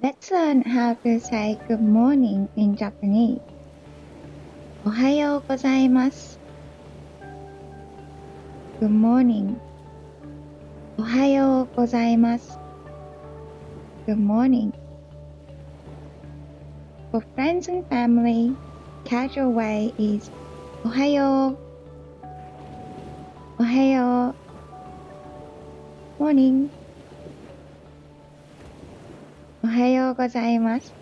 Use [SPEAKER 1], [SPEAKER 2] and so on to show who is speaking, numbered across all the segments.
[SPEAKER 1] Let's learn how to say good morning in Japanese. おはようございます。Good morning. おはようございます。Good morning. For friends and family, casual way is おはよう。おはよう。Morning. おはようございます。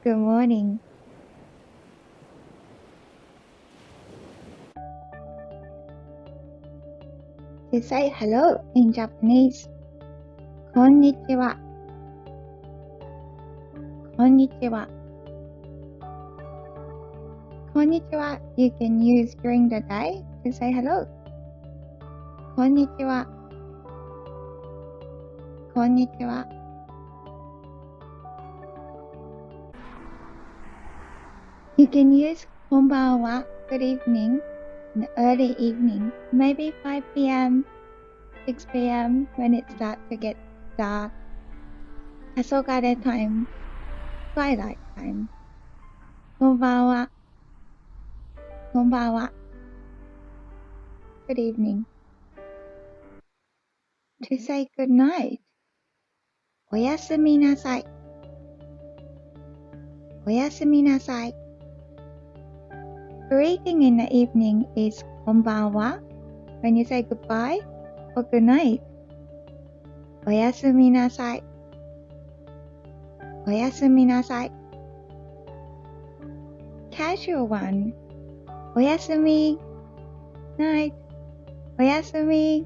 [SPEAKER 1] Good morning. To say hello in Japanese. こんにちは。こんにちは。こんにちは you can use during the day to say hello. こんにちは。こんにちは。You can use こんばんは good evening in the early evening, maybe 5 p.m., 6 p.m. when it starts to get dark. 黄昏 time, twilight time. こんばんは。こんばんは。Good evening. To say good night. おやすみなさい。おやすみなさい。Greeting in the evening is こんばんは when you say goodbye or good night. おやすみなさい。おやすみなさい。Casual one. おやすみ。Night. おやすみ。